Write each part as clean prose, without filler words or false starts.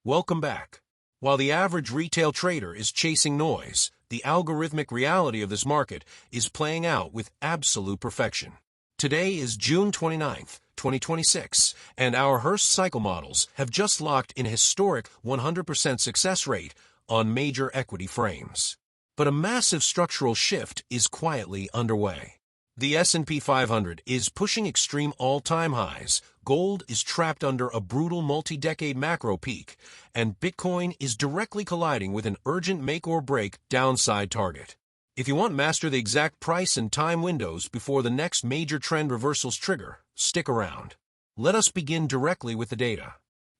Welcome back. While the average retail trader is chasing noise, the algorithmic reality of this market is playing out with absolute perfection. Today is June 29th, 2026, and our Hurst cycle models have just locked in a historic 100% success rate on major equity frames. But a massive structural shift is quietly underway. The S&P 500 is pushing extreme all-time highs, gold is trapped under a brutal multi-decade macro peak, and Bitcoin is directly colliding with an urgent make-or-break downside target. If you want to master the exact price and time windows before the next major trend reversals trigger, stick around. Let us begin directly with the data.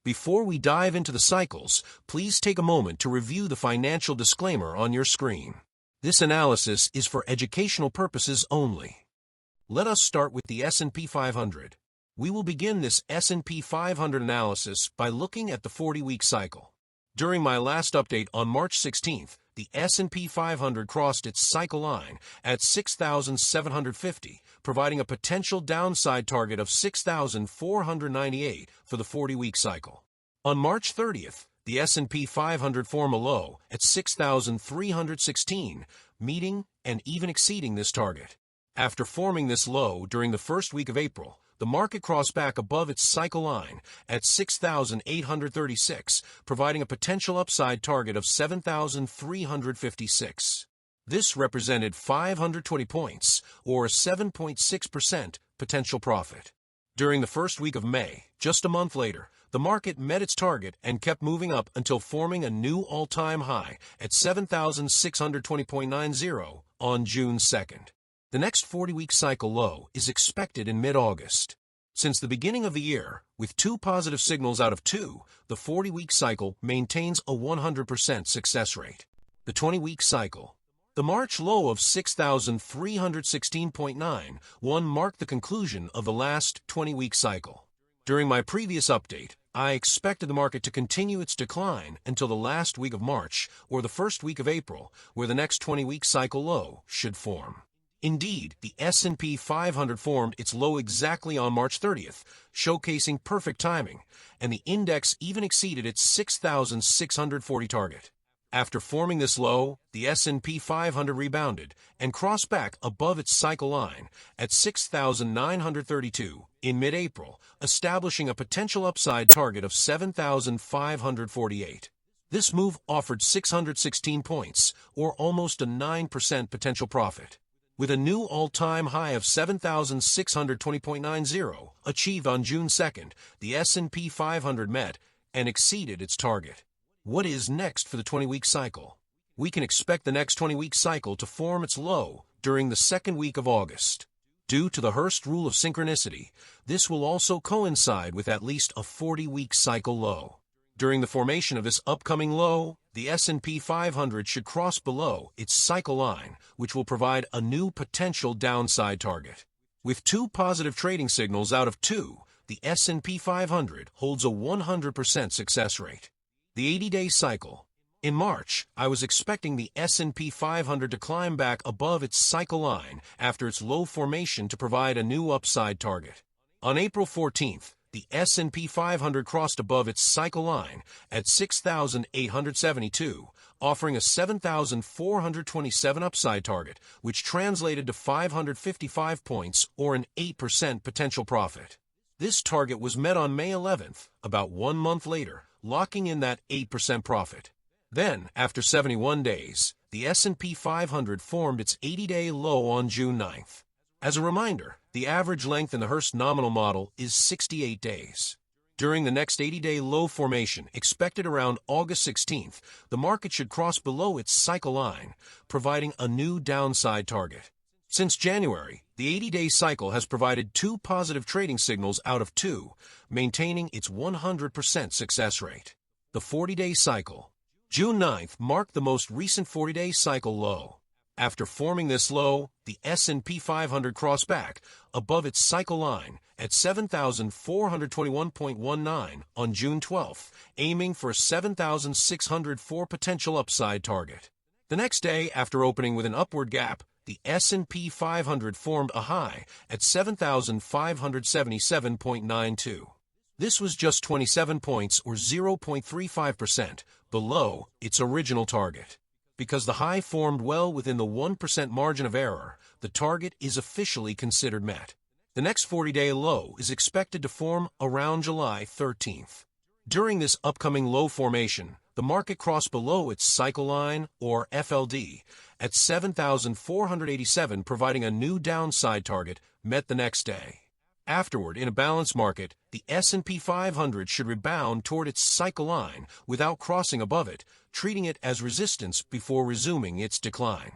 Before we dive into the cycles, please take a moment to review the financial disclaimer on your screen. This analysis is for educational purposes only. Let us start with the S&P 500. We will begin this S&P 500 analysis by looking at the 40-week cycle. During my last update on March 16th, the S&P 500 crossed its cycle line at 6,750, providing a potential downside target of 6,498 for the 40-week cycle. On March 30th, the S&P 500 formed a low at 6,316, meeting and even exceeding this target. After forming this low during the first week of April, the market crossed back above its cycle line at 6,836, providing a potential upside target of 7,356. This represented 520 points, or a 7.6% potential profit. During the first week of May, just a month later, the market met its target and kept moving up until forming a new all-time high at 7,620.90 on June 2nd. The next 40-week cycle low is expected in mid-August. Since the beginning of the year, with 2 positive signals out of 2, the 40-week cycle maintains a 100% success rate. The 20-week cycle. The March low of 6,316.91 marked the conclusion of the last 20-week cycle. During my previous update, I expected the market to continue its decline until the last week of March or the first week of April, where the next 20-week cycle low should form. Indeed, the S&P 500 formed its low exactly on March 30th, showcasing perfect timing, and the index even exceeded its 6,640 target. After forming this low, the S&P 500 rebounded and crossed back above its cycle line at 6,932 in mid-April, establishing a potential upside target of 7,548. This move offered 616 points, or almost a 9% potential profit. With a new all-time high of 7,620.90 achieved on June 2nd, the S&P 500 met and exceeded its target. What is next for the 20-week cycle? We can expect the next 20-week cycle to form its low during the second week of August. Due to the Hurst rule of synchronicity, this will also coincide with at least a 40-week cycle low. During the formation of this upcoming low, the S&P 500 should cross below its cycle line, which will provide a new potential downside target. With 2 positive trading signals out of 2, the S&P 500 holds a 100% success rate. The 80-day cycle. In March, I was expecting the S&P 500 to climb back above its cycle line after its low formation to provide a new upside target. On April 14th, the S&P 500 crossed above its cycle line at 6,872, offering a 7,427 upside target, which translated to 555 points or an 8% potential profit. This target was met on May 11th, about 1 month later, locking in that 8% profit. Then, after 71 days, the S&P 500 formed its 80-day low on June 9th. As a reminder, the average length in the Hurst Nominal Model is 68 days. During the next 80-day low formation, expected around August 16th, the market should cross below its cycle line, providing a new downside target. Since January, the 80-day cycle has provided 2 positive trading signals out of 2, maintaining its 100% success rate. The 40-day cycle. June 9th marked the most recent 40-day cycle low. After forming this low, the S&P 500 crossed back above its cycle line at 7,421.19 on June 12th, aiming for a 7,604 potential upside target. The next day, after opening with an upward gap, the S&P 500 formed a high at 7,577.92. This was just 27 points or 0.35% below its original target. Because the high formed well within the 1% margin of error, the target is officially considered met. The next 40-day low is expected to form around July 13th. During this upcoming low formation, the market crossed below its cycle line, or FLD, at 7,487, providing a new downside target met the next day. Afterward, in a balanced market, the S&P 500 should rebound toward its cycle line without crossing above it, treating it as resistance before resuming its decline.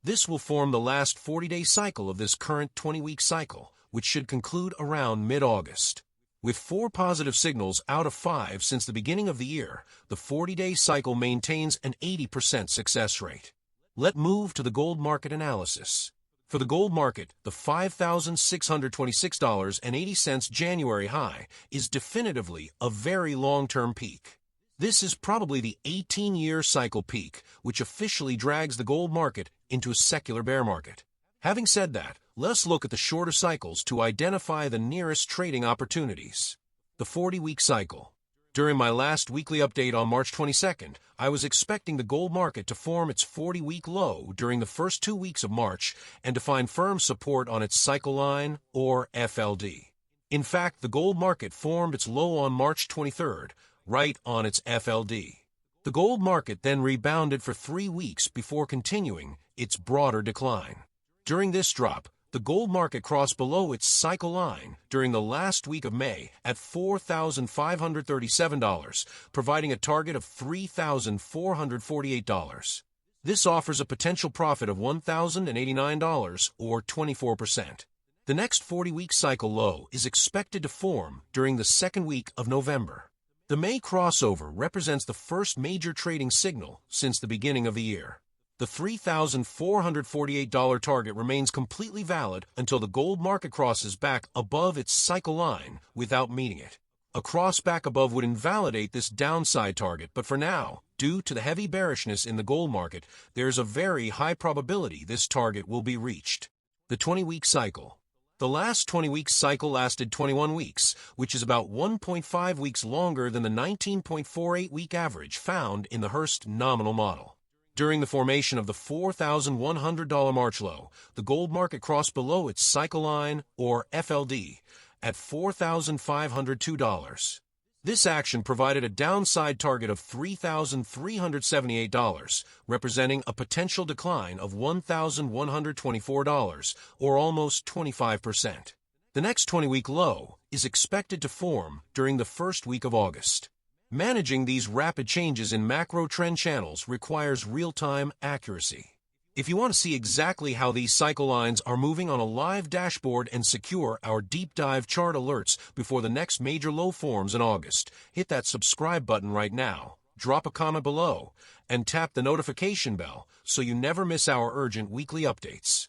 This will form the last 40-day cycle of this current 20-week cycle, which should conclude around mid-August. With 4 positive signals out of 5 since the beginning of the year, the 40-day cycle maintains an 80% success rate. Let's move to the gold market analysis. For the gold market, the $5,626.80 January high is definitively a very long-term peak. This is probably the 18-year cycle peak, which officially drags the gold market into a secular bear market. Having said that, let's look at the shorter cycles to identify the nearest trading opportunities. The 40-week cycle. During my last weekly update on March 22nd, I was expecting the gold market to form its 40-week low during the first 2 weeks of March and to find firm support on its cycle line, or FLD. In fact, the gold market formed its low on March 23rd, right on its FLD. The gold market then rebounded for 3 weeks before continuing its broader decline. During this drop, the gold market crossed below its cycle line during the last week of May at $4,537, providing a target of $3,448. This offers a potential profit of $1,089, or 24%. The next 40-week cycle low is expected to form during the second week of November. The May crossover represents the first major trading signal since the beginning of the year. The $3,448 target remains completely valid until the gold market crosses back above its cycle line without meeting it. A cross back above would invalidate this downside target, but for now, due to the heavy bearishness in the gold market, there's a very high probability this target will be reached. The 20-week cycle. The last 20-week cycle lasted 21 weeks, which is about 1.5 weeks longer than the 19.48-week average found in the Hurst Nominal Model. During the formation of the $4,100 March low, the gold market crossed below its cycle line, or FLD, at $4,502. This action provided a downside target of $3,378, representing a potential decline of $1,124, or almost 25%. The next 20-week low is expected to form during the first week of August. Managing these rapid changes in macro trend channels requires real-time accuracy. If you want to see exactly how these cycle lines are moving on a live dashboard and secure our deep dive chart alerts before the next major low forms in August, hit that subscribe button right now, drop a comment below, and tap the notification bell so you never miss our urgent weekly updates.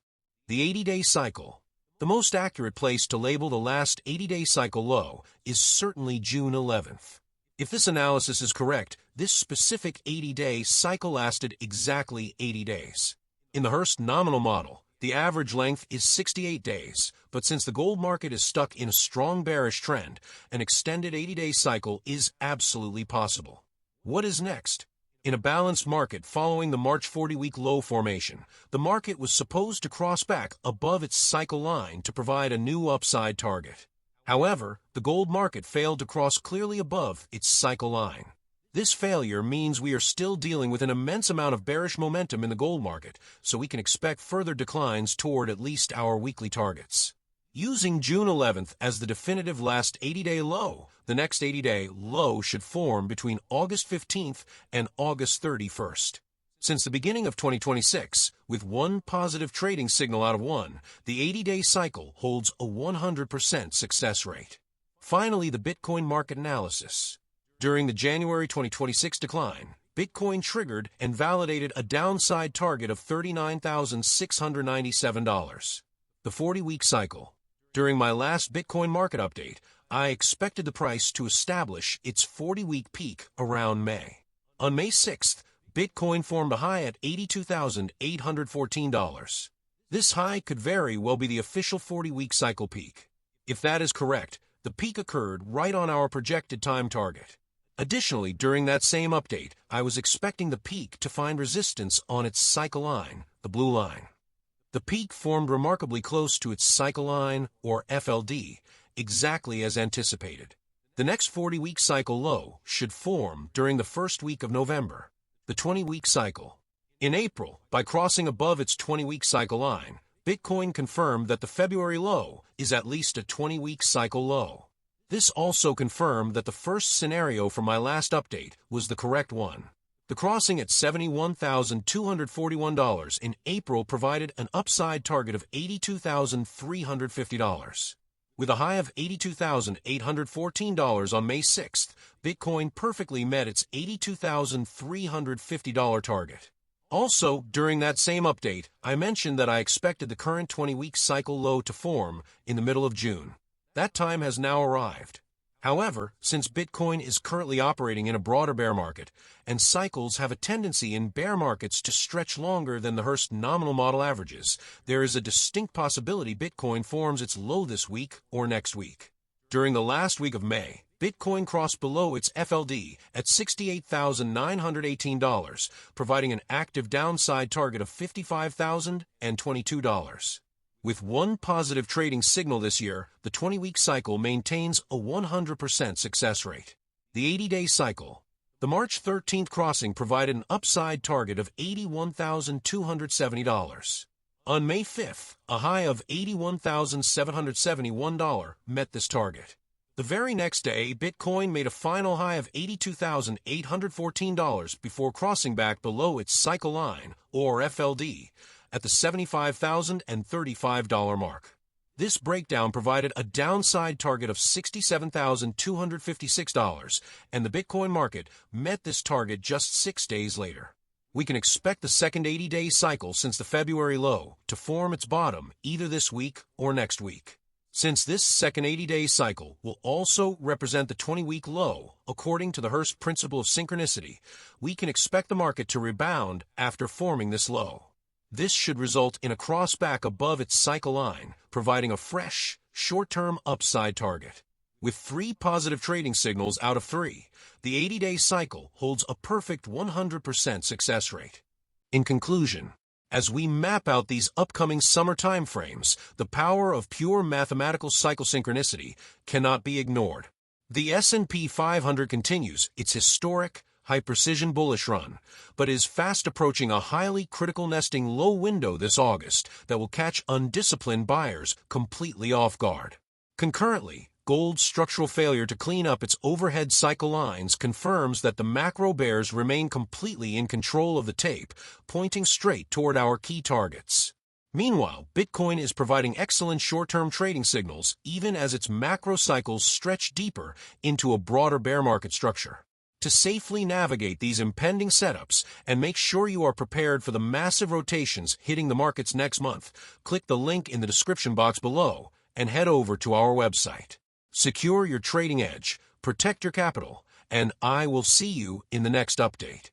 The 80-day cycle. The most accurate place to label the last 80-day cycle low is certainly June 11th. If this analysis is correct, this specific 80-day cycle lasted exactly 80 days. In the Hurst Nominal Model, the average length is 68 days, but since the gold market is stuck in a strong bearish trend, an extended 80-day cycle is absolutely possible. What is next? In a balanced market following the March 40-week low formation, the market was supposed to cross back above its cycle line to provide a new upside target. However, the gold market failed to cross clearly above its cycle line. This failure means we are still dealing with an immense amount of bearish momentum in the gold market, so we can expect further declines toward at least our weekly targets. Using June 11th as the definitive last 80-day low, the next 80-day low should form between August 15th and August 31st. Since the beginning of 2026, with one positive trading signal out of one, the 80-day cycle holds a 100% success rate. Finally, the Bitcoin market analysis. During the January 2026 decline, Bitcoin triggered and validated a downside target of $39,697. The 40-week cycle. During my last Bitcoin market update, I expected the price to establish its 40-week peak around May. On May 6th, Bitcoin formed a high at $82,814. This high could very well be the official 40-week cycle peak. If that is correct, the peak occurred right on our projected time target. Additionally, during that same update, I was expecting the peak to find resistance on its cycle line, the blue line. The peak formed remarkably close to its cycle line, or FLD, exactly as anticipated. The next 40-week cycle low should form during the first week of November, the 20-week cycle. In April, by crossing above its 20-week cycle line, Bitcoin confirmed that the February low is at least a 20-week cycle low. This also confirmed that the first scenario from my last update was the correct one. The crossing at $71,241 in April provided an upside target of $82,350. With a high of $82,814 on May 6th, Bitcoin perfectly met its $82,350 target. Also, during that same update, I mentioned that I expected the current 20-week cycle low to form in the middle of June. That time has now arrived. However, since Bitcoin is currently operating in a broader bear market, and cycles have a tendency in bear markets to stretch longer than the Hurst Nominal Model averages, there is a distinct possibility Bitcoin forms its low this week or next week. During the last week of May, Bitcoin crossed below its FLD at $68,918, providing an active downside target of $55,022. With one positive trading signal this year, the 20-week cycle maintains a 100% success rate. The 80-day cycle. The March 13th crossing provided an upside target of $81,270. On May 5th, a high of $81,771 met this target. The very next day, Bitcoin made a final high of $82,814 before crossing back below its cycle line, or FLD, at the $75,035 mark. This breakdown provided a downside target of $67,256, and the Bitcoin market met this target just 6 days later. We can expect the second 80-day cycle since the February low to form its bottom either this week or next week. Since this second 80-day cycle will also represent the 20-week low, according to the Hurst principle of synchronicity, we can expect the market to rebound after forming this low. This should result in a crossback above its cycle line, providing a fresh, short-term upside target. With 3 positive trading signals out of 3, the 80-day cycle holds a perfect 100% success rate. In conclusion, as we map out these upcoming summer timeframes, the power of pure mathematical cycle synchronicity cannot be ignored. The S&P 500 continues its historic, high-precision bullish run, but is fast approaching a highly critical nesting low window this August that will catch undisciplined buyers completely off guard. Concurrently, gold's structural failure to clean up its overhead cycle lines confirms that the macro bears remain completely in control of the tape, pointing straight toward our key targets. Meanwhile, Bitcoin is providing excellent short-term trading signals even as its macro cycles stretch deeper into a broader bear market structure. To safely navigate these impending setups and make sure you are prepared for the massive rotations hitting the markets next month, click the link in the description box below and head over to our website. Secure your trading edge, protect your capital, and I will see you in the next update.